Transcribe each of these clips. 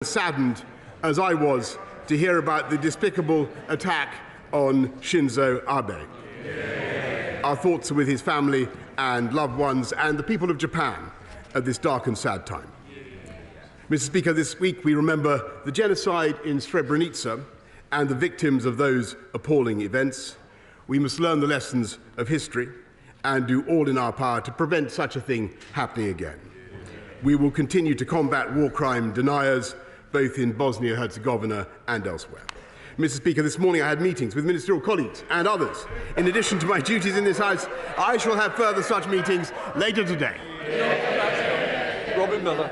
Saddened as I was to hear about the despicable attack on Shinzo Abe. Our thoughts are with his family and loved ones and the people of Japan at this dark and sad time. Mr. Speaker, this week we remember the genocide in Srebrenica and the victims of those appalling events. We must learn the lessons of history and do all in our power to prevent such a thing happening again. We will continue to combat war crime deniers, both in Bosnia-Herzegovina and elsewhere. Mr. Speaker, this morning I had meetings with ministerial colleagues and others. In addition to my duties in this House, I shall have further such meetings later today. Robert Miller.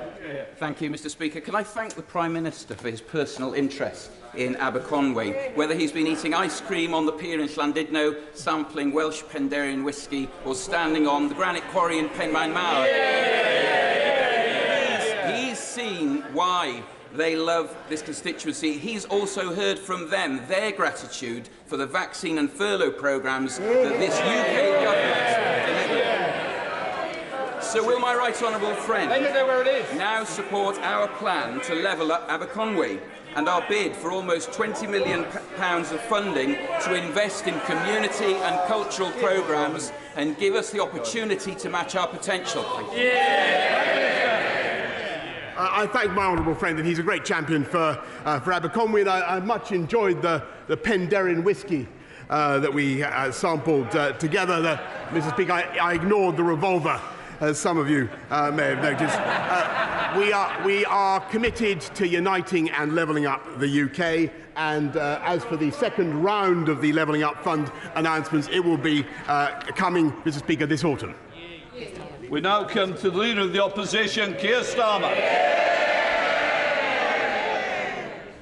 Thank you, Mr. Speaker. Can I thank the Prime Minister for his personal interest in Aberconwy, whether he's been eating ice cream on the pier in Llandudno, sampling Welsh Penderyn whisky, or standing on the granite quarry in Penmaen Mawr. He's seen why they love this constituency. He's also heard from them their gratitude for the vaccine and furlough programmes that this UK government delivered. So will my right honourable friend now support our plan to level up Aberconwy and our bid for almost £20 million of funding to invest in community and cultural programmes and give us the opportunity to match our potential? I thank my honourable friend, and he's a great champion for Aberconwy, and I much enjoyed the Penderyn whisky that we sampled together. Mr. Speaker, I ignored the revolver, as some of you may have noticed. We are committed to uniting and levelling up the UK, and as for the second round of the Levelling Up Fund announcements, it will be coming, Mr. Speaker, this autumn. We now come to the Leader of the Opposition, Keir Starmer.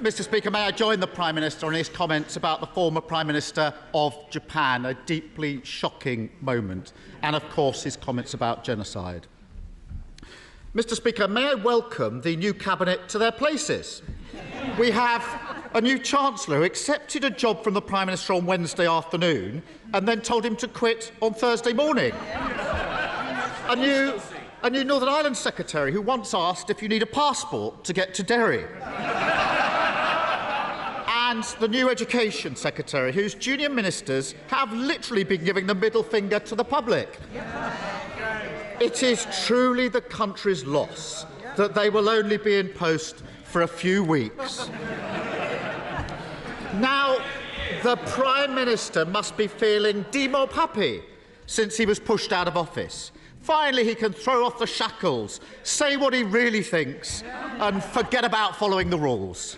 Mr. Speaker, may I join the Prime Minister on his comments about the former Prime Minister of Japan, a deeply shocking moment, and of course his comments about genocide. Mr. Speaker, may I welcome the new Cabinet to their places. We have a new Chancellor who accepted a job from the Prime Minister on Wednesday afternoon and then told him to quit on Thursday morning. A new Northern Ireland Secretary who once asked if you need a passport to get to Derry. And the new Education Secretary whose junior ministers have literally been giving the middle finger to the public. It is truly the country's loss that they will only be in post for a few weeks. Now, the Prime Minister must be feeling demo happy since he was pushed out of office. Finally, he can throw off the shackles, say what he really thinks, and forget about following the rules.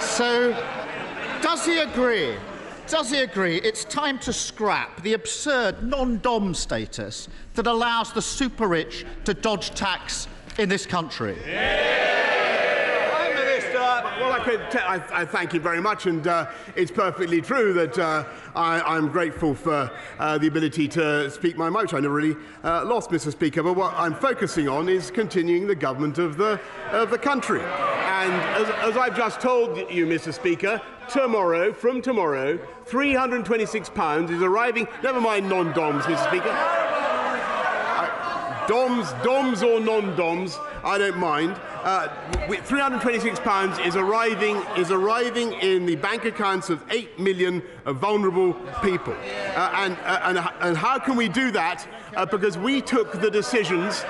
So, does he agree? Does he agree it's time to scrap the absurd non-dom status that allows the super-rich to dodge tax in this country? Well, I thank you very much, and it's perfectly true that I'm grateful for the ability to speak my mind, which I never really lost, Mr. Speaker. But what I'm focusing on is continuing the government of the country. And as I've just told you, Mr. Speaker, from tomorrow, £326 is arriving. Never mind non-doms, Mr. Speaker. Doms or non-doms, I don't mind. £326 is arriving in the bank accounts of 8 million vulnerable people. And how can we do that? Because we took the decisions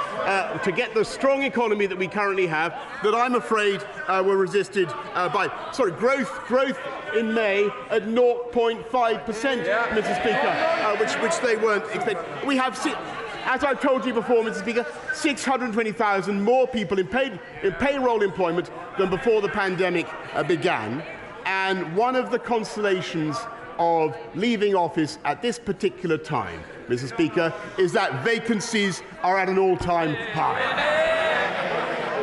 to get the strong economy that we currently have that I'm afraid were resisted by growth in May at 0.5%, Mr. Speaker, which they weren't expecting. We have. As I've told you before, Mr. Speaker, 620,000 more people in payroll employment than before the pandemic began. And one of the consolations of leaving office at this particular time, Mr. Speaker, is that vacancies are at an all-time high.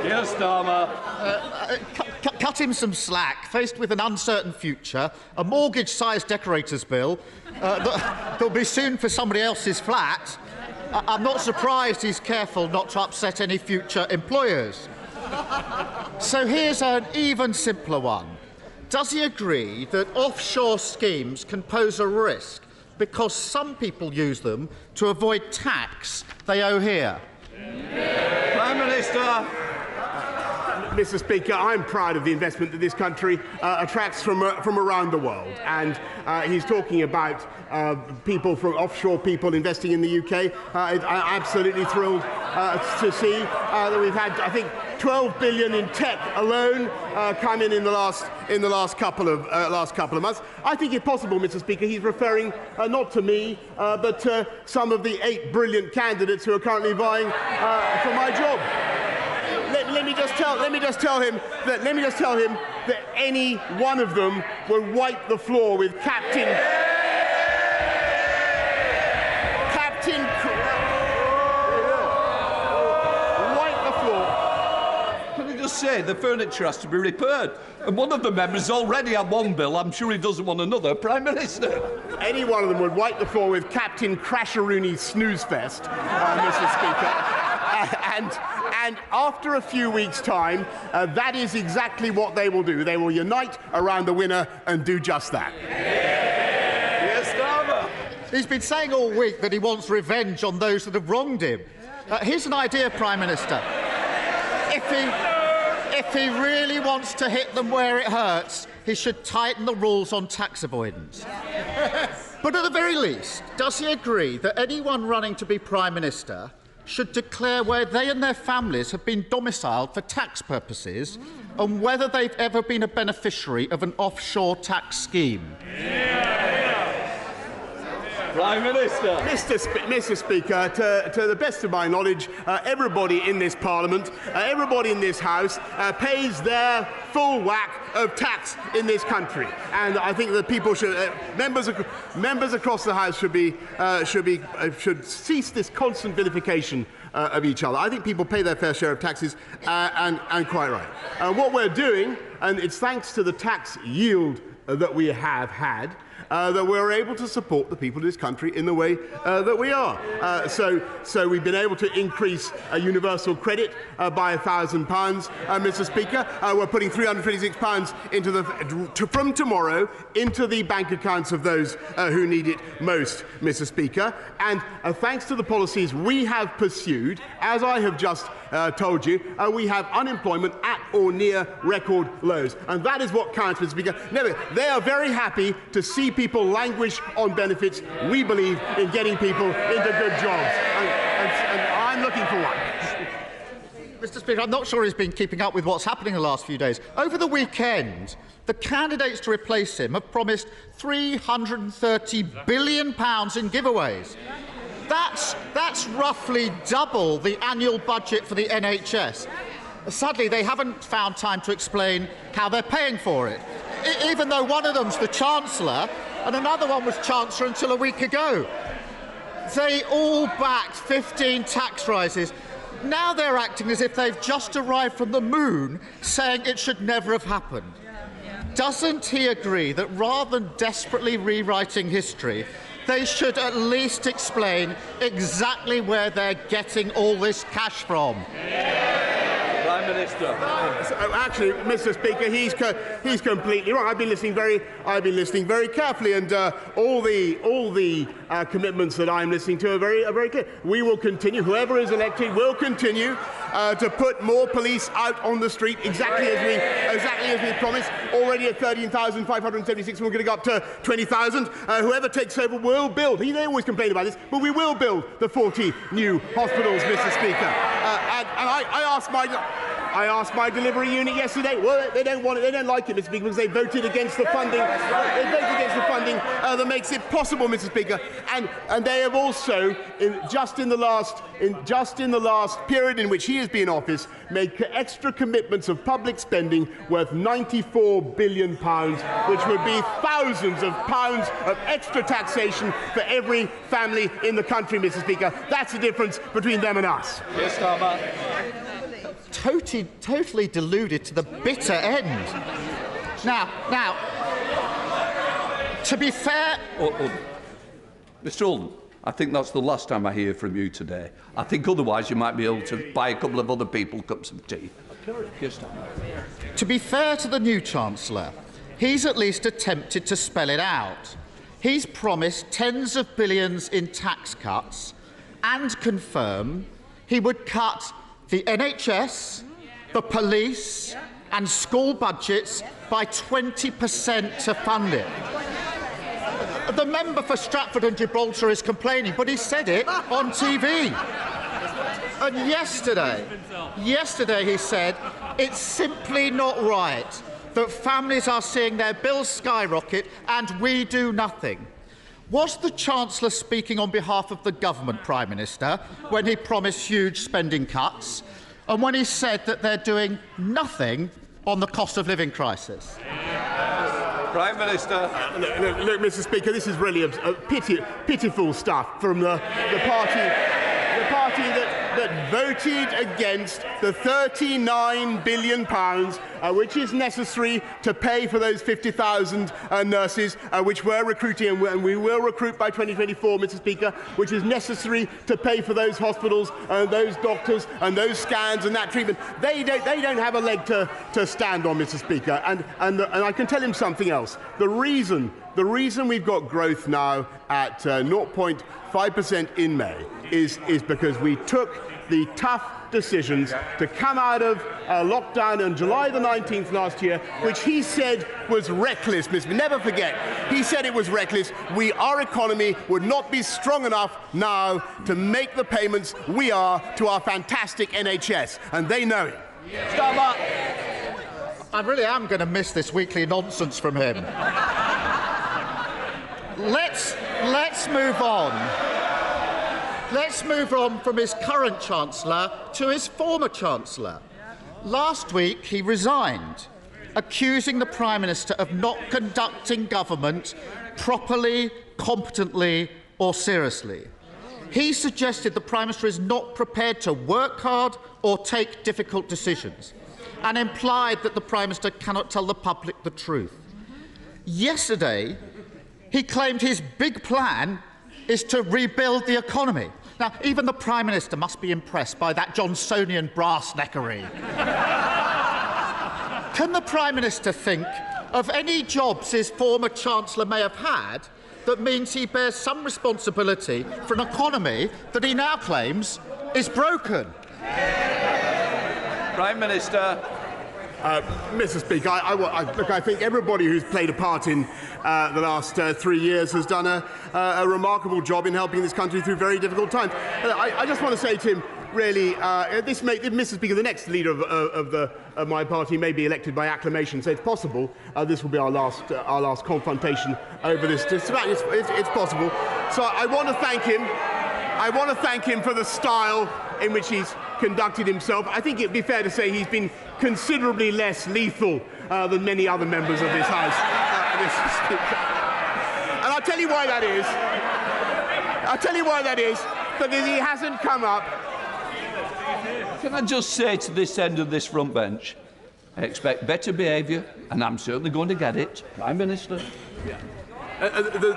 Keir Starmer. Cut him some slack. Faced with an uncertain future, a mortgage-sized decorator's bill that'll be soon for somebody else's flat, I'm not surprised he's careful not to upset any future employers. So here's an even simpler one. Does he agree that offshore schemes can pose a risk because some people use them to avoid tax they owe here? Prime Minister. Order. Mr. Speaker, I'm proud of the investment that this country attracts from around the world, and he's talking about people from offshore people investing in the UK. I'm absolutely thrilled to see that we've had, I think, 12 billion in tech alone come in the last couple of months. I think it's possible, Mr. Speaker, he's referring not to me, but to some of the 8 brilliant candidates who are currently vying for my job. Let me just tell him that any one of them will wipe the floor with Captain. Wipe the floor. Can I just say the furniture has to be repaired? And one of the members already had one bill. I'm sure he doesn't want another. Prime Minister. Any one of them would wipe the floor with Captain Crasheroony Snoozefest, Mr. Speaker. And after a few weeks' time, that is exactly what they will do. They will unite around the winner and do just that. Yes, Starmer. He's been saying all week that he wants revenge on those that have wronged him. Here's an idea, Prime Minister. If he really wants to hit them where it hurts, he should tighten the rules on tax avoidance. But at the very least, does he agree that anyone running to be Prime Minister should declare where they and their families have been domiciled for tax purposes and whether they've ever been a beneficiary of an offshore tax scheme? Prime Minister. Mr. Speaker, to the best of my knowledge, everybody in this Parliament, everybody in this House pays their full whack of tax in this country, and I think that people should, members across the House should cease this constant vilification of each other. I think people pay their fair share of taxes, and quite right. What we're doing, and it's thanks to the tax yield that we have had, that we're able to support the people of this country in the way that we are. So we've been able to increase universal credit by £1,000, Mr. Speaker. We're putting £326 into from tomorrow into the bank accounts of those who need it most, Mr. Speaker. And thanks to the policies we have pursued, as I have just told you, we have unemployment at or near record lows. And that is what counts, Mr. Speaker. No, they are very happy to see people languish on benefits. We believe in getting people into good jobs. And I'm looking for one. Mr. Speaker, I'm not sure he's been keeping up with what's happening in the last few days. Over the weekend, the candidates to replace him have promised £330 billion in giveaways. That's roughly double the annual budget for the NHS. Sadly, they haven't found time to explain how they're paying for it, even though one of them's the Chancellor and another one was Chancellor until a week ago. They all backed 15 tax rises. Now they're acting as if they've just arrived from the moon, saying it should never have happened. Doesn't he agree that rather than desperately rewriting history, they should at least explain exactly where they're getting all this cash from? Prime Minister. Actually, Mr. Speaker, he's completely wrong. I've been listening very carefully, and all the commitments that I'm listening to are very clear. We will continue. Whoever is elected will continue to put more police out on the street, exactly as we promised. Already at 13,576, we're going to go up to 20,000. Whoever takes over will build. They always complain about this, but we will build the 40 new hospitals, Mr. Speaker. And I asked my delivery unit yesterday. Well, they don't want it. They don't like it, Mr. Speaker, because they voted against the funding. They voted against the funding that makes it possible, Mr. Speaker. And they have also, just in the last period in which he has been in office, made extra commitments of public spending worth £94 billion, which would be thousands of pounds of extra taxation for every family in the country, Mr. Speaker. That's the difference between them and us. Yes, Starmer. Totally deluded to the bitter end. Now, to be fair... Mr. Alden, I think that's the last time I hear from you today. I think otherwise you might be able to buy a couple of other people cups of tea. Yes, to be fair to the new Chancellor, he's at least attempted to spell it out. He's promised tens of billions in tax cuts and confirmed he would cut the NHS, the police and school budgets by 20% to fund it. The member for Stratford and Gibraltar is complaining, but he said it on TV. And yesterday he said it's simply not right that families are seeing their bills skyrocket and we do nothing. Was the Chancellor speaking on behalf of the government, Prime Minister, when he promised huge spending cuts and when he said that they're doing nothing on the cost of living crisis? Prime Minister. Look, Mr. Speaker, this is really pitiful stuff from the party that voted against the £39 billion which is necessary to pay for those 50,000 nurses which we're recruiting, and we will recruit by 2024, Mr. Speaker, which is necessary to pay for those hospitals and those doctors and those scans and that treatment. They don't have a leg to stand on, Mr. Speaker. And I can tell him something else. The reason we've got growth now at 0.5% in May is because we took the tough decisions to come out of lockdown on July the 19th last year, which he said was reckless. Never forget, he said it was reckless. Our economy would not be strong enough now to make the payments we are to our fantastic NHS, and they know it. Stop up. I really am going to miss this weekly nonsense from him. Let's move on. Let's move on from his current Chancellor to his former Chancellor. Last week he resigned, accusing the Prime Minister of not conducting government properly, competently or seriously. He suggested the Prime Minister is not prepared to work hard or take difficult decisions, and implied that the Prime Minister cannot tell the public the truth. Yesterday, he claimed his big plan is to rebuild the economy. Now, even the Prime Minister must be impressed by that Johnsonian brass-neckery. Can the Prime Minister think of any jobs his former Chancellor may have had that means he bears some responsibility for an economy that he now claims is broken? Prime Minister. Mr. Speaker, I think everybody who's played a part in the last 3 years has done a remarkable job in helping this country through very difficult times. I just want to say to him, really, Mr. Speaker, the next leader of my party may be elected by acclamation, so it's possible this will be our last confrontation over this. It's possible. So I want to thank him. I want to thank him for the style in which he's conducted himself. I think it'd be fair to say he's been considerably less lethal than many other members of this House. And I'll tell you why that is. Because he hasn't come up. Can I just say to this end of this front bench, I expect better behaviour, and I'm certainly going to get it. Prime Minister. Yeah.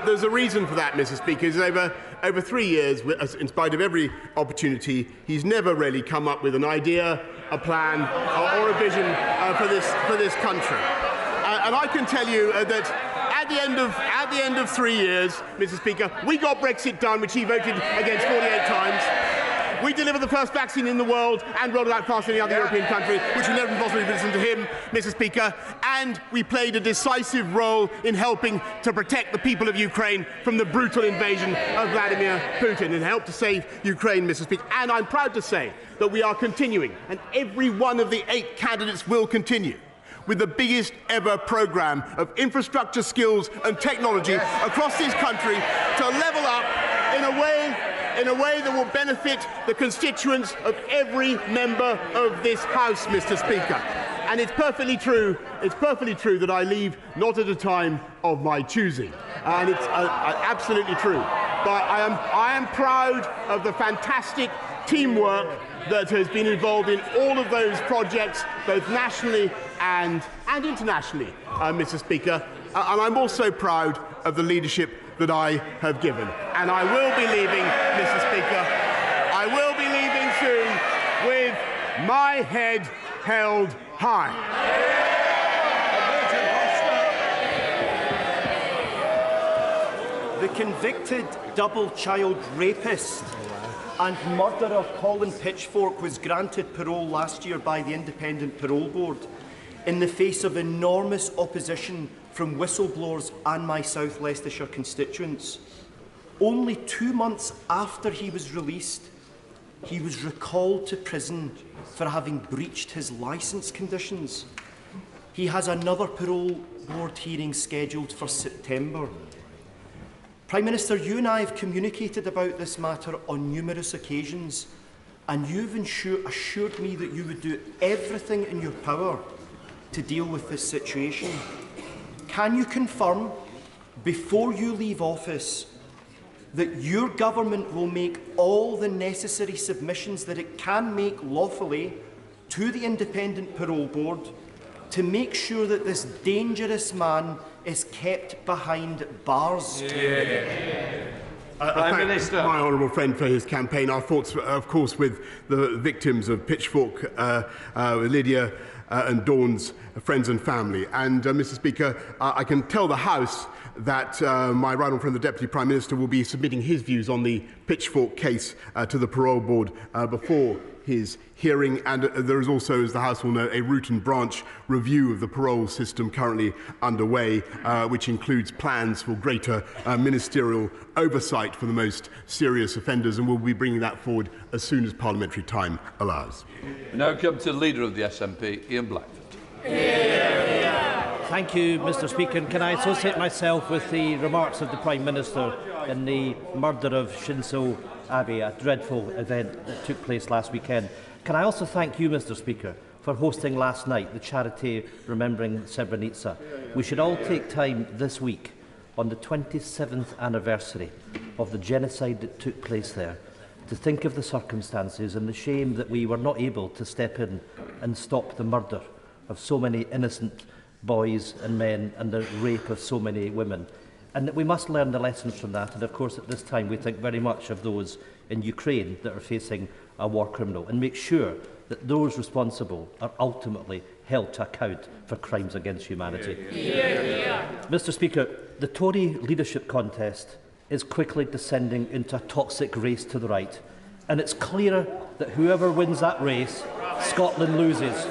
There's a reason for that, Mr. Speaker. Over 3 years, in spite of every opportunity, he's never really come up with an idea, a plan, or a vision for this country. And I can tell you that at the end of 3 years, Mr. Speaker, we got Brexit done, which he voted against 48 times. We delivered the first vaccine in the world and rolled it out faster than any other European country, which would never possibly listen to him, Mr. Speaker. And we played a decisive role in helping to protect the people of Ukraine from the brutal invasion of Vladimir Putin and helped to save Ukraine, Mr. Speaker. And I'm proud to say that we are continuing, and every one of the 8 candidates will continue, with the biggest ever programme of infrastructure, skills and technology across this country to level up in a way that will benefit the constituents of every member of this House, Mr. Speaker. And it's perfectly true that I leave not at a time of my choosing. And it's absolutely true. But I am proud of the fantastic teamwork that has been involved in all of those projects, both nationally and internationally, Mr. Speaker. And I'm also proud of the leadership that I have given. And I will be leaving, Mr. Speaker. I will be leaving soon with my head held high. The convicted double child rapist and murderer Colin Pitchfork was granted parole last year by the Independent Parole Board in the face of enormous opposition from whistleblowers and my South Leicestershire constituents. Only 2 months after he was released, he was recalled to prison for having breached his licence conditions. He has another parole board hearing scheduled for September. Prime Minister, you and I have communicated about this matter on numerous occasions, and you've assured me that you would do everything in your power to deal with this situation. Can you confirm, before you leave office, that your government will make all the necessary submissions that it can make lawfully to the Independent Parole Board to make sure that this dangerous man is kept behind bars? Prime Minister. My honourable friend for his campaign. Our thoughts, of course, with the victims of Pitchfork, Lydia and Dawn's friends and family. And, Mr. Speaker, I can tell the House that my right honourable friend, the Deputy Prime Minister, will be submitting his views on the Pitchfork case to the Parole Board before his hearing, and there is also, as the House will know, a root and branch review of the parole system currently underway, which includes plans for greater ministerial oversight for the most serious offenders, and we'll be bringing that forward as soon as parliamentary time allows. We now come to the Leader of the SNP, Ian Blackford. Thank you, Mr. Speaker. Can I associate myself with the remarks of the Prime Minister in the murder of Shinzo Abe, a dreadful event that took place last weekend? Can I also thank you, Mr. Speaker, for hosting last night the charity remembering Srebrenica? We should all take time this week, on the 27th anniversary of the genocide that took place there, to think of the circumstances and the shame that we were not able to step in and stop the murder of so many innocent boys and men and the rape of so many women. And that we must learn the lessons from that. And of course, at this time, we think very much of those in Ukraine that are facing a war criminal, and make sure that those responsible are ultimately held to account for crimes against humanity. Mr. Speaker, the Tory leadership contest is quickly descending into a toxic race to the right, and it's clear that whoever wins that race, Scotland loses.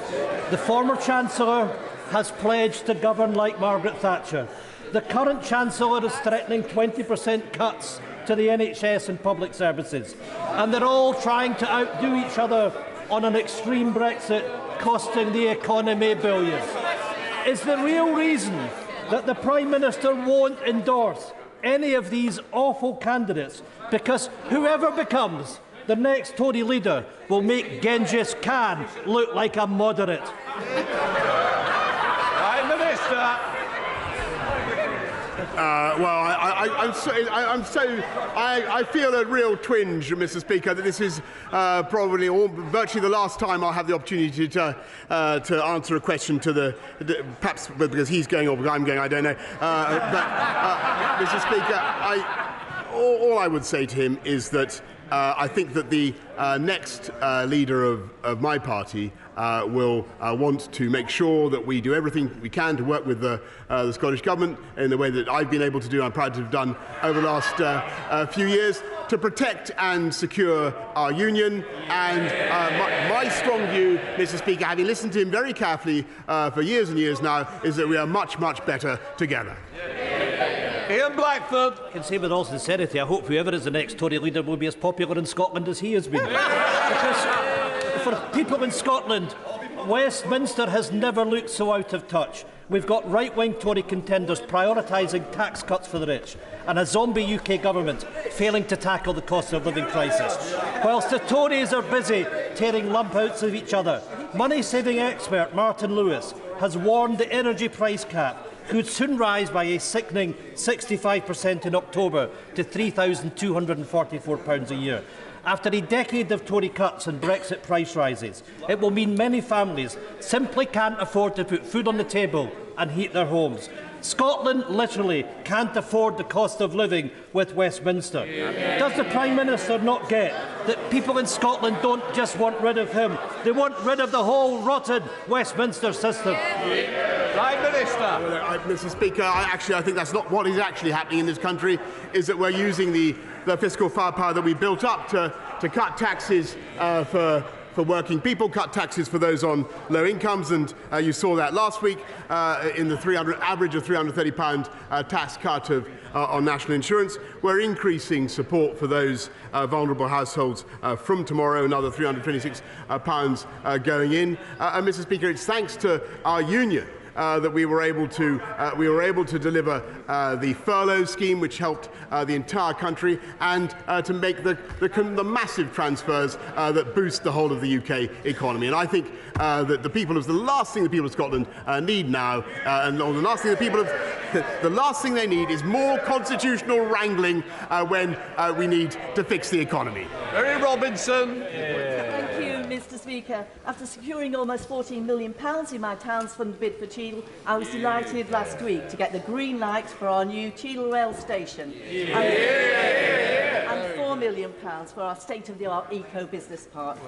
The former Chancellor has pledged to govern like Margaret Thatcher. The current Chancellor is threatening 20% cuts to the NHS and public services. And they're all trying to outdo each other on an extreme Brexit, costing the economy billions. Is the real reason that the Prime Minister won't endorse any of these awful candidates because whoever becomes the next Tory leader will make Genghis Khan look like a moderate? Prime Minister. I feel a real twinge, Mr. Speaker, that this is probably virtually the last time I'll have the opportunity to answer a question to perhaps because he's going or because I'm going, I don't know. Mr. Speaker, all I would say to him is that I think that the next leader of my party will want to make sure that we do everything we can to work with the Scottish Government in the way that I've been able to do, I'm proud to have done over the last few years, to protect and secure our union. And my strong view, Mr. Speaker, having listened to him very carefully for years and years now, is that we are much, much better together. Ian Blackford. I can say with all sincerity, I hope whoever is the next Tory leader will be as popular in Scotland as he has been. Because for people in Scotland, Westminster has never looked so out of touch. We've got right-wing Tory contenders prioritising tax cuts for the rich and a zombie UK government failing to tackle the cost of living crisis. Whilst the Tories are busy tearing lump-outs of each other, money-saving expert Martin Lewis has warned the energy price cap could soon rise by a sickening 65% in October to £3,244 a year. After a decade of Tory cuts and Brexit price rises, it will mean many families simply can't afford to put food on the table and heat their homes. Scotland literally can't afford the cost of living with Westminster. Does the Prime Minister not get that people in Scotland don't just want rid of him, they want rid of the whole rotten Westminster system? Prime Minister. Well, Mr. Speaker, I think that's not what is actually happening in this country, is that we're using the fiscal firepower that we built up to cut taxes for working people, cut taxes for those on low incomes, and you saw that last week in the average of £330 tax cut on national insurance. We're increasing support for those vulnerable households from tomorrow, another £326 going in. And Mr. Speaker, it's thanks to our union that we were able to deliver the furlough scheme, which helped the entire country, and to make the massive transfers that boost the whole of the UK economy. And I think that the last thing the people of Scotland need now, and the last thing they need is more constitutional wrangling when we need to fix the economy. Mary Robinson. Thank you, Mr. Speaker. After securing almost £14 million in my town's fund bid for Cheadle, I was delighted last week to get the green light for our new Cheadle rail station. And £4 million for our state-of-the-art eco-business park.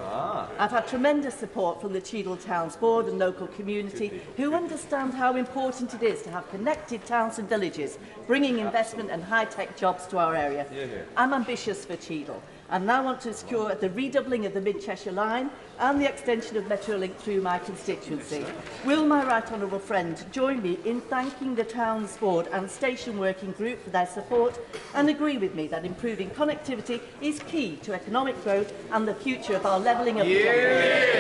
I've had tremendous support from the Cheadle Towns Board and local community, who understand how important it is to have connected towns and villages, bringing investment and high-tech jobs to our area. I'm ambitious for Cheadle, and now want to secure the redoubling of the Mid-Cheshire Line and the extension of Metrolink through my constituency. Will my right honourable friend join me in thanking the Towns Board and Station Working Group for their support, and agree with me that improving connectivity is key to economic growth and the future of our levelling up agenda?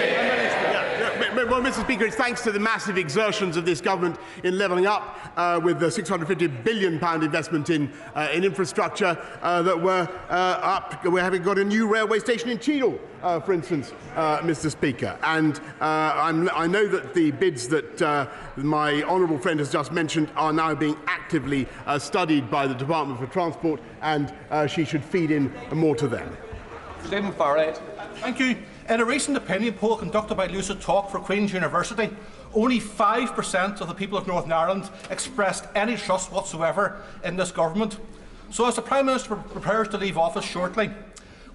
Well, Mr. Speaker, it's thanks to the massive exertions of this government in levelling up, with the £650 billion investment in infrastructure, that we're having got a new railway station in Cheadle, for instance, Mr. Speaker. And I know that the bids that my honourable friend has just mentioned are now being actively studied by the Department for Transport, and she should feed in more to them. Stephen Farrett. Thank you. In a recent opinion poll conducted by Lucid Talk for Queen's University, only 5% of the people of Northern Ireland expressed any trust whatsoever in this government. So as the Prime Minister prepares to leave office shortly,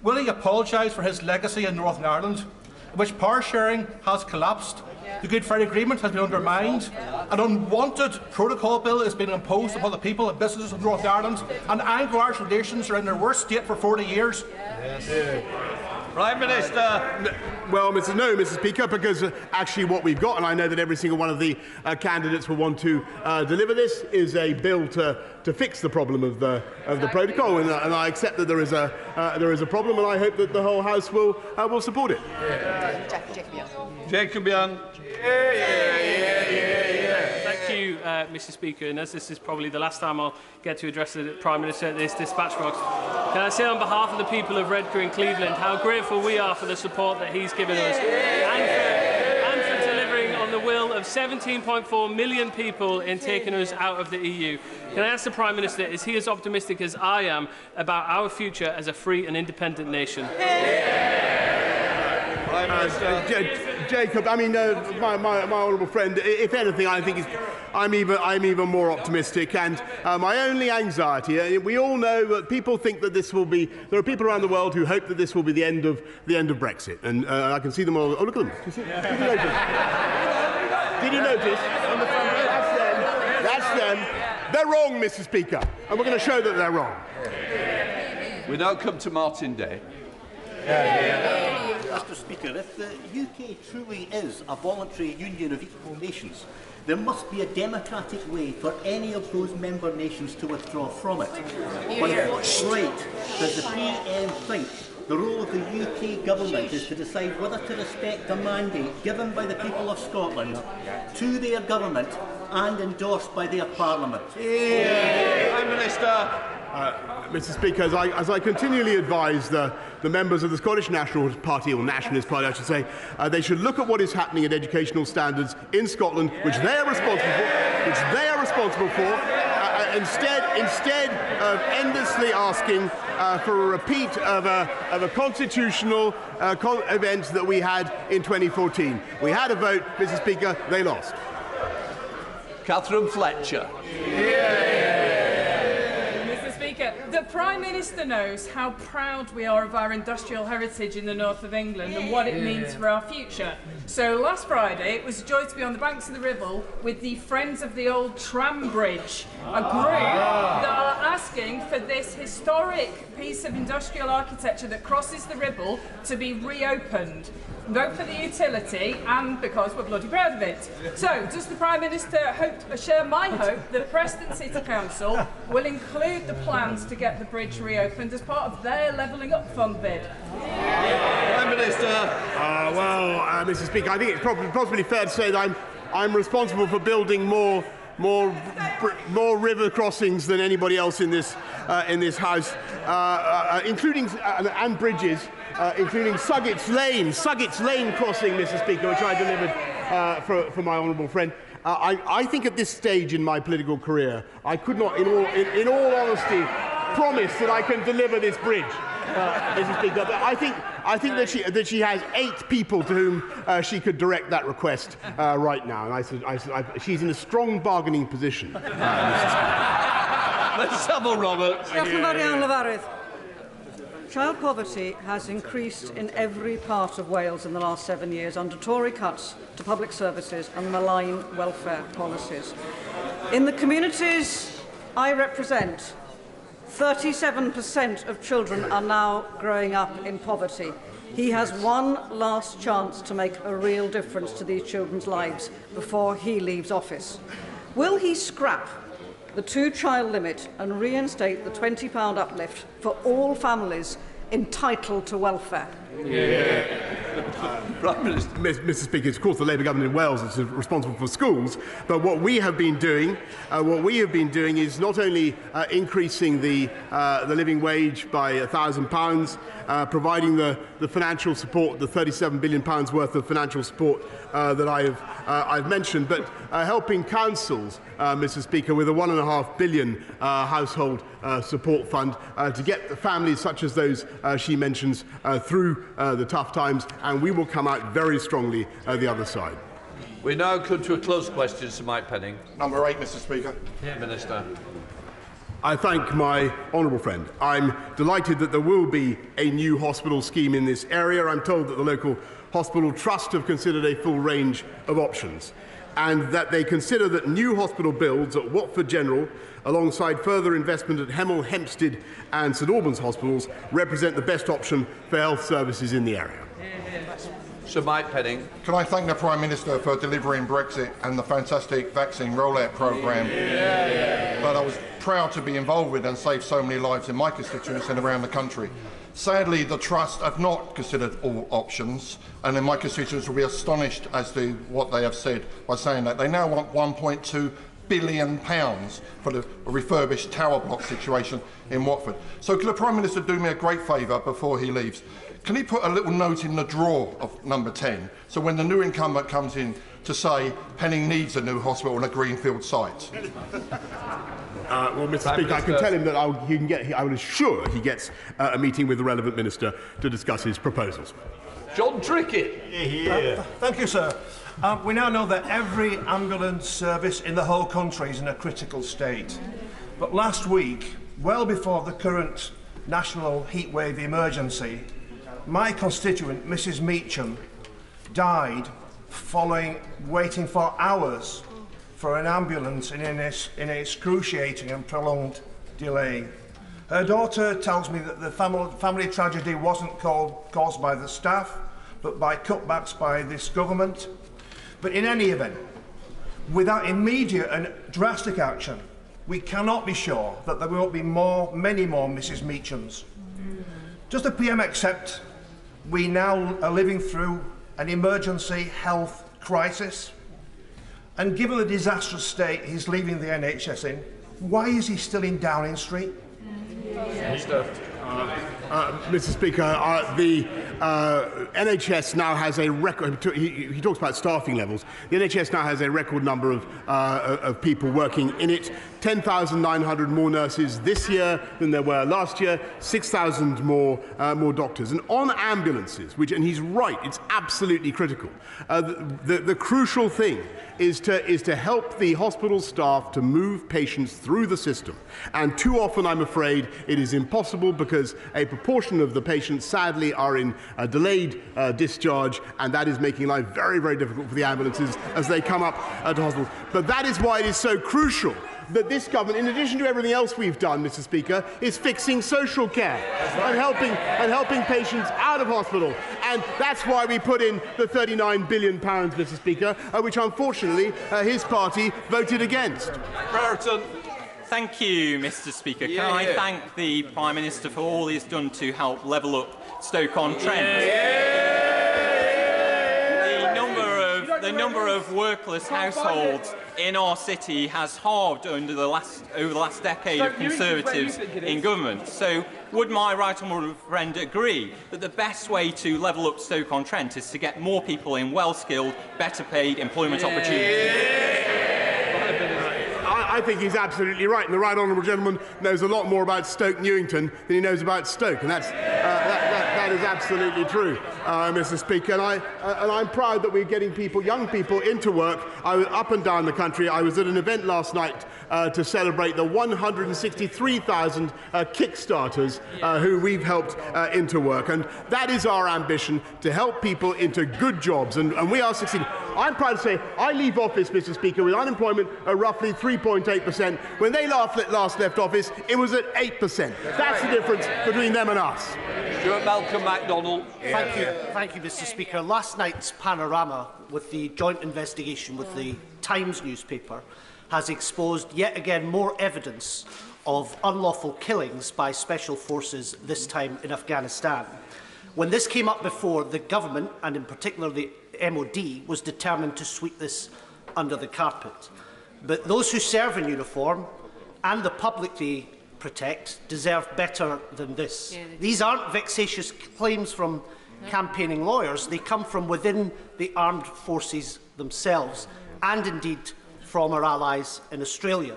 will he apologise for his legacy in Northern Ireland, in which power sharing has collapsed, the Good Friday Agreement has been undermined, an unwanted protocol bill is being imposed upon the people and businesses of Northern Ireland, and Anglo-Irish relations are in their worst state for 40 years? Prime Minister. Well, Mr. Speaker, because actually what we've got, and I know that every single one of the candidates will want to deliver this, is a bill to fix the problem of the protocol, and I accept that there is a problem, and I hope that the whole House will support it. Jacob Young. Thank you, Mr. Speaker, and as this is probably the last time I'll get to address the Prime Minister at this dispatch box, can I say on behalf of the people of Redcar and Cleveland how grateful we are for the support that he's given us and for delivering on the will of 17.4 million people in taking us out of the EU. Can I ask the Prime Minister, is he as optimistic as I am about our future as a free and independent nation? Jacob, I mean, my honourable friend, if anything, I think I'm even more optimistic. And my only anxiety, we all know that people think that this will be. There are people around the world who hope that this will be the end of Brexit, and I can see them all. Oh, look at them! Did you notice? Did you notice? On the front row, that's them. That's them. They're wrong, Mr. Speaker, and we're going to show that they're wrong. We now come to Martin Day. Mr. Speaker, if the UK truly is a voluntary union of equal nations, there must be a democratic way for any of those member nations to withdraw from it. By what right does the PM think the role of the UK government is to decide whether to respect the mandate given by the people of Scotland to their government and endorsed by their parliament? Prime Minister. Mr. Speaker, as I continually advise the members of the Scottish National Party, or Nationalist Party I should say, they should look at what is happening in educational standards in Scotland, which they are responsible for, instead of endlessly asking for a repeat of a constitutional event that we had in 2014. We had a vote, Mr. Speaker, they lost. Catherine Fletcher. Mr. Speaker, the Prime Minister knows how proud we are of our industrial heritage in the north of England and what it means for our future. So last Friday it was a joy to be on the banks of the Ribble with the Friends of the Old Tram Bridge, a group that are asking for this historic piece of industrial architecture that crosses the Ribble to be reopened. Vote for the utility and because we're bloody proud of it. So, does the Prime Minister share my hope that Preston City Council will include the plans to get the bridge reopened as part of their Levelling Up Fund bid? Prime Minister. Mr. Speaker, I think it's possibly fair to say that I'm responsible for building more river crossings than anybody else in this House, including and bridges. Including Suggett's Lane crossing, Mr. Speaker, which I delivered for my honourable friend. I think at this stage in my political career, I could not, in all honesty, promise that I can deliver this bridge, Mr. Speaker. But I think that she has 8 people to whom she could direct that request right now, and she's in a strong bargaining position. Mr. Speaker. Let's have a Robert. Child poverty has increased in every part of Wales in the last 7 years under Tory cuts to public services and malign welfare policies. In the communities I represent, 37% of children are now growing up in poverty. He has one last chance to make a real difference to these children's lives before he leaves office. Will he scrap the 2-child limit and reinstate the £20 uplift for all families entitled to welfare? Mr. Speaker, it's of course the Labour government in Wales that's responsible for schools, but what we have been doing, is not only increasing the living wage by £1,000, providing the financial support, the £37 billion worth of financial support that I've mentioned, but helping councils, Mr. Speaker, with a £1.5 billion household support fund to get the families such as those she mentions through the tough times, and we will come out very strongly the other side. We now come to a close question to Mike Penning. Number 8, Mr. Speaker. Minister. I thank my honourable friend. I'm delighted that there will be a new hospital scheme in this area. I'm told that the local hospital trust have considered a full range of options, and that they consider that new hospital builds at Watford General, alongside further investment at Hemel Hempstead and St Albans hospitals, represent the best option for health services in the area. Sir Mike Penning. Can I thank the Prime Minister for delivering Brexit and the fantastic vaccine rollout programme that I was proud to be involved with and saved so many lives in my constituency and around the country. Sadly, the Trust have not considered all options, and in my constituents will be astonished as to what they have said by saying that they now want £1.2 billion for the refurbished tower block situation in Watford. So can the Prime Minister do me a great favour before he leaves? Can he put a little note in the drawer of number 10, so when the new incumbent comes in to say Penning needs a new hospital on a greenfield site? Well, Mr. Speaker, I can tell him that I will assure he gets a meeting with the relevant minister to discuss his proposals. John Trickett. Thank you, sir. We now know that every ambulance service in the whole country is in a critical state. But last week, well before the current national heatwave emergency, my constituent, Mrs. Meacham, died following waiting for hours for an ambulance in an excruciating and prolonged delay. Her daughter tells me that the family tragedy wasn't caused by the staff, but by cutbacks by this government. But in any event, without immediate and drastic action, we cannot be sure that there won't be many more Mrs. Meachams. Does the PM accept we now are living through an emergency health crisis? And given the disastrous state he's leaving the NHS in, why is he still in Downing Street? Mr. Speaker, the NHS now has a record. He talks about staffing levels. The NHS now has a record number of people working in it. 10,900 more nurses this year than there were last year. 6,000 more doctors. And on ambulances, and he's right, it's absolutely critical. The crucial thing is to help the hospital staff to move patients through the system. And too often, I'm afraid, it is impossible because a proportion of the patients, sadly, are in delayed discharge, and that is making life very, very difficult for the ambulances as they come up to hospital. But that is why it is so crucial that this government, in addition to everything else we've done, Mr. Speaker, is fixing social care and helping patients out of hospital. And that's why we put in the £39 billion, Mr. Speaker, which unfortunately his party voted against. Brereton. Thank you, Mr. Speaker. Can I thank the Prime Minister for all he's done to help level up Stoke-on-Trent? The number of workless households in our city has halved over the last decade of Conservatives in government. So, would my right honourable friend agree that the best way to level up Stoke-on-Trent is to get more people in well-skilled, better-paid employment opportunities? I think he's absolutely right, and the right honourable gentleman knows a lot more about Stoke Newington than he knows about Stoke, and that is absolutely true, Mr. Speaker. And I'm proud that we're getting young people into work. I was up and down the country. I was at an event last night to celebrate the 163,000 Kickstarters who we've helped into work, and that is our ambition, to help people into good jobs, and we are succeeding. I'm proud to say I leave office, Mr. Speaker, with unemployment at roughly 3.8%. When they last left office, it was at 8%. That's the difference between them and us. Stuart Malcolm MacDonald. Thank you, Mr. Speaker. Last night's panorama with the joint investigation with the Times newspaper has exposed yet again more evidence of unlawful killings by special forces, this time in Afghanistan. When this came up before, the government, and in particular the MOD, was determined to sweep this under the carpet. But those who serve in uniform and the public they protect deserve better than this. These aren't vexatious claims from campaigning lawyers. They come from within the armed forces themselves, and indeed from our allies in Australia.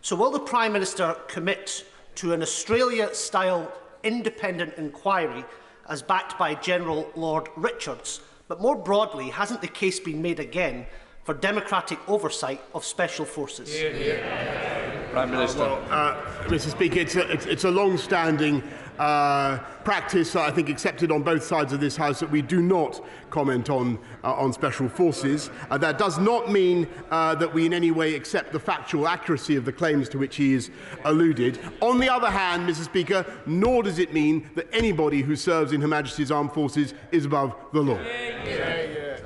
So will the Prime Minister commit to an Australia-style independent inquiry as backed by General Lord Richards? But more broadly, hasn't the case been made again for democratic oversight of special forces? Prime Minister. Mr. Speaker, it's a long-standing practice, I think, accepted on both sides of this House, that we do not comment on special forces. That does not mean that we in any way accept the factual accuracy of the claims to which he is alluded. On the other hand, Mr. Speaker, nor does it mean that anybody who serves in Her Majesty's Armed Forces is above the law.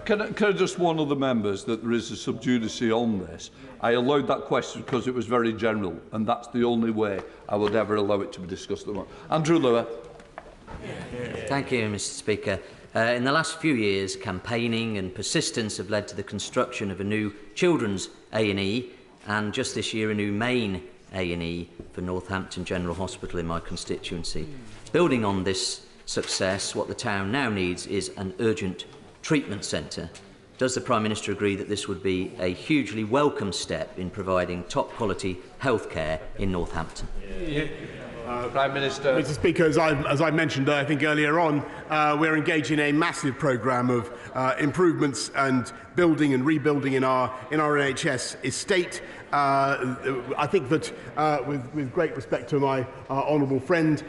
Can I just warn other members that there is a sub judice on this? I allowed that question because it was very general, and that's the only way I would ever allow it to be discussed. Andrew Lower. Thank you, Mr. Speaker. In the last few years, campaigning and persistence have led to the construction of a new children's A&E, and just this year a new main A&E for Northampton General Hospital in my constituency. Building on this success, what the town now needs is an urgent treatment centre. Does the Prime Minister agree that this would be a hugely welcome step in providing top-quality healthcare in Northampton? Prime Minister. Mr. Speaker, as I mentioned, I think earlier on, we're engaged in a massive programme of improvements and building and rebuilding in our NHS estate. I think that, with great respect to my honourable friend,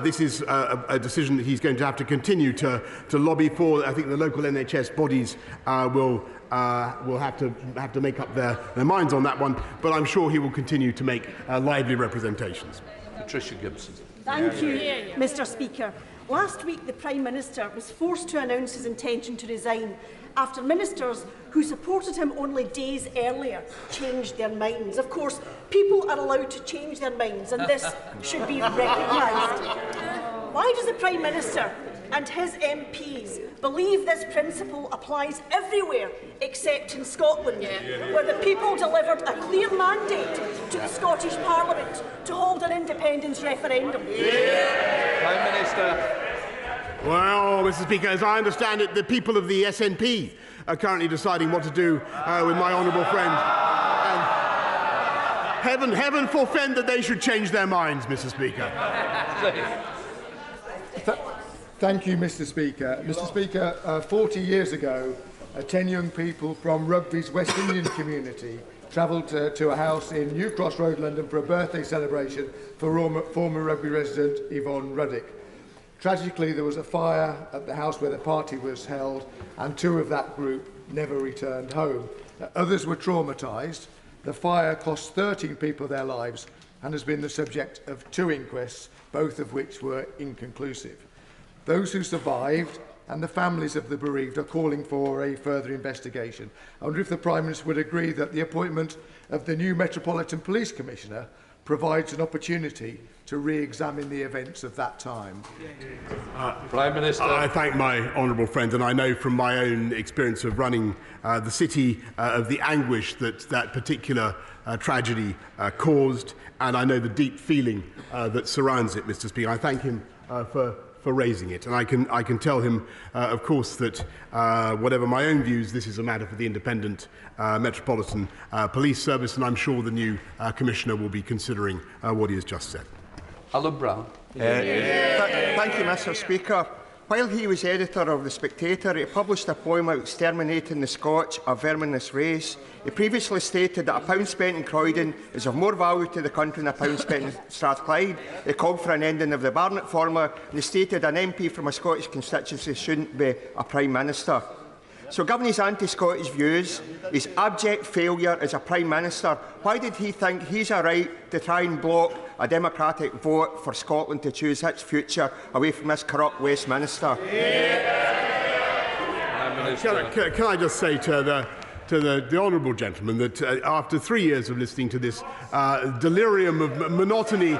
this is a decision that he's going to have to continue to lobby for. I think the local NHS bodies will have to make up their minds on that one, but I'm sure he will continue to make lively representations. Patricia Gibson. Thank you, Mr. Speaker. Last week, the Prime Minister was forced to announce his intention to resign after ministers who supported him only days earlier changed their minds. Of course, people are allowed to change their minds, and this should be recognised. Why does the Prime Minister and his MPs believe this principle applies everywhere except in Scotland, where the people delivered a clear mandate to the Scottish Parliament to hold an independence referendum? Prime Minister. Well, Mr. Speaker, as I understand it, the people of the SNP are currently deciding what to do with my honourable friend. And heaven forfend that they should change their minds, Mr. Speaker. Thank you, Mr. Speaker. Mr. Speaker, 40 years ago, 10 young people from Rugby's West Indian community travelled to a house in New Cross Road, London for a birthday celebration for former Rugby resident Yvonne Ruddick. Tragically, there was a fire at the house where the party was held, and 2 of that group never returned home. Others were traumatised. The fire cost 13 people their lives and has been the subject of 2 inquests, both of which were inconclusive. Those who survived and the families of the bereaved are calling for a further investigation. I wonder if the Prime Minister would agree that the appointment of the new Metropolitan Police Commissioner provides an opportunity to re-examine the events of that time. Prime Minister. I thank my honourable friend, and I know from my own experience of running the city of the anguish that that particular tragedy caused, and I know the deep feeling that surrounds it, Mr. Speaker. I thank him for raising it, and I can tell him, of course, that whatever my own views, this is a matter for the independent Metropolitan Police Service, and I'm sure the new Commissioner will be considering what he has just said. Alan Brown. Thank you, Mr. Speaker. While he was editor of The Spectator, he published a poem about exterminating the Scotch, a verminous race. He previously stated that £1 spent in Croydon is of more value to the country than £1 spent in Strathclyde. He called for an ending of the Barnett formula, and he stated an MP from a Scottish constituency shouldn't be a Prime Minister. So, given his anti-Scottish views, his abject failure as a Prime Minister, why did he think he's a right to try and block a democratic vote for Scotland to choose its future away from this corrupt Westminster? Can I just say to the honourable gentleman that after 3 years of listening to this delirium of monotony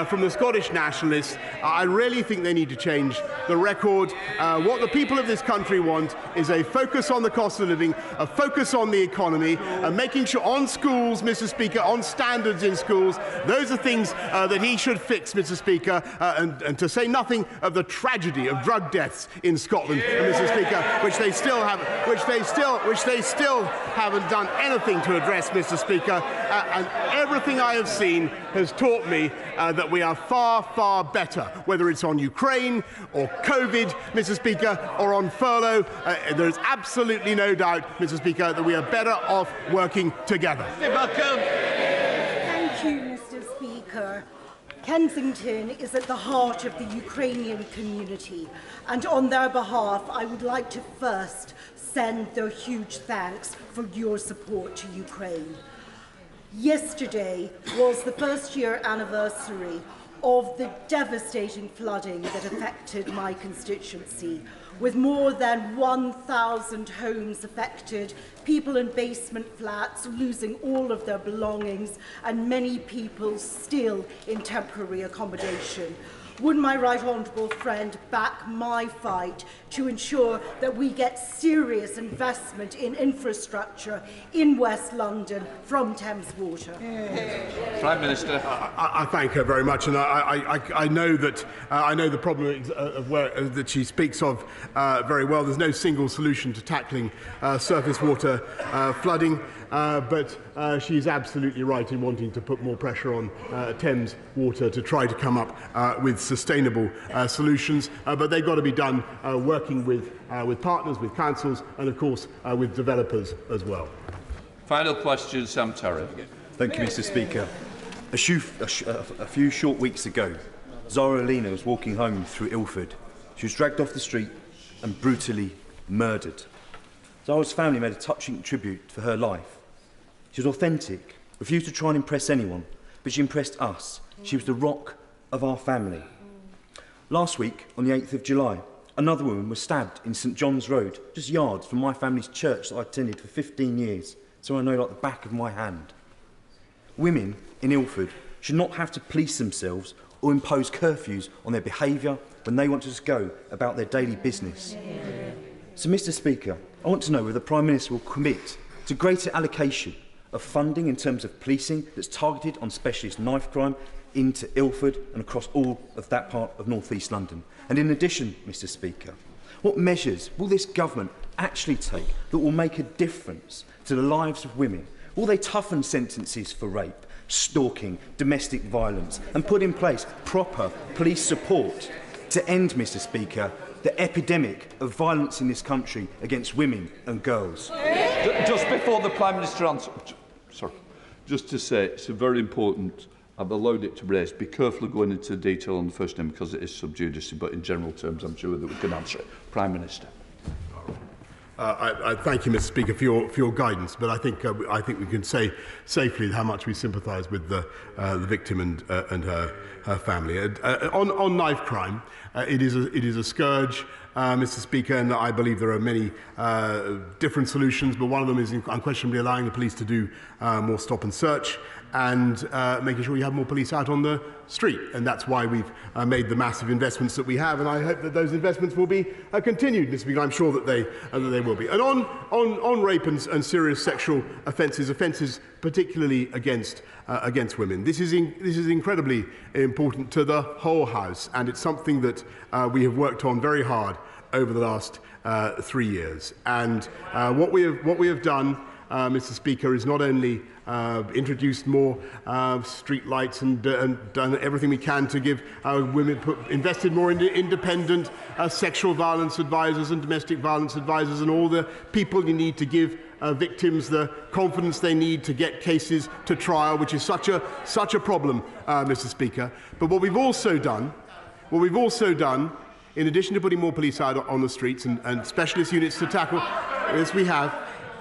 from the Scottish nationalists, I really think they need to change the record. What the people of this country want is a focus on the cost of living, a focus on the economy, and making sure on schools, Mr. Speaker, on standards in schools. Those are things that he should fix, Mr. Speaker, and to say nothing of the tragedy of drug deaths in Scotland, Mr. Speaker, which they still haven't done anything to address, Mr. Speaker, and everything I have seen has taught me that we are far, far better, whether it's on Ukraine or COVID, Mr. Speaker, or on furlough. There is absolutely no doubt, Mr. Speaker, that we are better off working together. Thank you, Mr. Speaker. Kensington is at the heart of the Ukrainian community, and on their behalf, I would like to first send their huge thanks for your support to Ukraine. Yesterday was the first-year anniversary of the devastating flooding that affected my constituency, with more than 1,000 homes affected, people in basement flats losing all of their belongings, and many people still in temporary accommodation. Would my right honourable friend back my fight to ensure that we get serious investment in infrastructure in West London from Thames Water? Prime Minister. I thank her very much, and I know that I know the problem of that she speaks of very well. There's no single solution to tackling surface water flooding. But she's absolutely right in wanting to put more pressure on Thames Water to try to come up with sustainable solutions. But they've got to be done working with partners, with councils, and of course with developers as well. Final question, Sam Terry. Thank you, Mr. Speaker. A few short weeks ago, Zara Alina was walking home through Ilford. She was dragged off the street and brutally murdered. Zara's family made a touching tribute for her life. She was authentic, refused to try and impress anyone, but she impressed us. She was the rock of our family. Last week, on the 8th of July, another woman was stabbed in St John's Road, just yards from my family's church that I attended for 15 years, so I know like the back of my hand. Women in Ilford should not have to police themselves or impose curfews on their behaviour when they want to just go about their daily business. So, Mr. Speaker, I want to know whether the Prime Minister will commit to greater allocation of funding in terms of policing that's targeted on specialist knife crime into Ilford and across all of that part of North East London. And in addition, Mr. Speaker, what measures will this government actually take that will make a difference to the lives of women? Will they toughen sentences for rape, stalking, domestic violence, and put in place proper police support to end, Mr. Speaker, the epidemic of violence in this country against women and girls. Just before the Prime Minister answers, just to say it's very important. I've allowed it to raise. Be careful of going into detail on the first name because it is sub judice, but in general terms, I'm sure that we can answer it. Prime Minister. I thank you, Mr. Speaker, for your guidance, but I think we can say safely how much we sympathise with the victim and her family. On knife crime, it is a scourge, Mr. Speaker, and I believe there are many different solutions, but one of them is unquestionably allowing the police to do more stop and search and making sure you have more police out on the street. And that's why we've made the massive investments that we have, and I hope that those investments will be continued, Mr. Speaker. I'm sure that they will be. And on rape and serious sexual offences particularly against women, this is incredibly important to the whole House, and it's something that we have worked on very hard over the last 3 years. And what we have done, Mr. Speaker, is not only introduced more street lights and done everything we can to give women, invested more into independent sexual violence advisors and domestic violence advisors and all the people you need to give victims the confidence they need to get cases to trial, which is such a problem, Mr. Speaker. But what we've also done, in addition to putting more police out on the streets and specialist units to tackle this,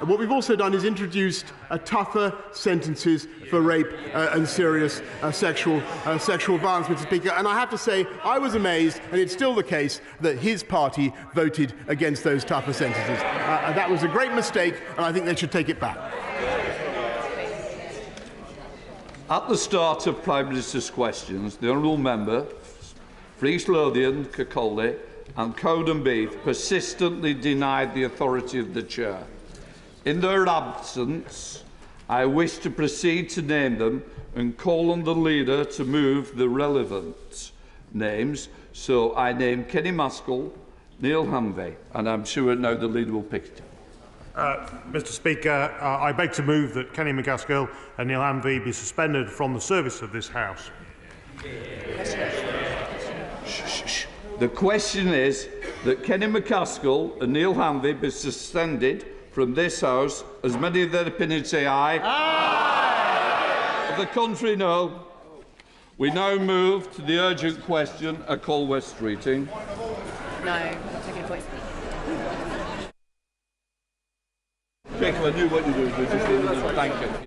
what we've also done is introduced tougher sentences for rape and serious sexual violence, Mr. Speaker. And I have to say, I was amazed, and it's still the case, that his party voted against those tougher sentences. That was a great mistake, and I think they should take it back. At the start of Prime Minister's questions, the Honourable Member, Fries Lothian, Kirkcaldy and Cowden Beath persistently denied the authority of the Chair. In their absence, I wish to proceed to name them and call on the leader to move the relevant names. So I name Kenny Maskell, Neil Hanvey, and I'm sure now the leader will pick it. Mr. Speaker, I beg to move that Kenny McCaskill and Neil Hanvey be suspended from the service of this House. The question is that Kenny McCaskill and Neil Hanvey be suspended from this House. As many of their opinions say aye. Aye. Of the contrary, no. We now move to the urgent question at Colwell Streeting. No, taking a point. Jacob, I knew what you were doing. Thank you.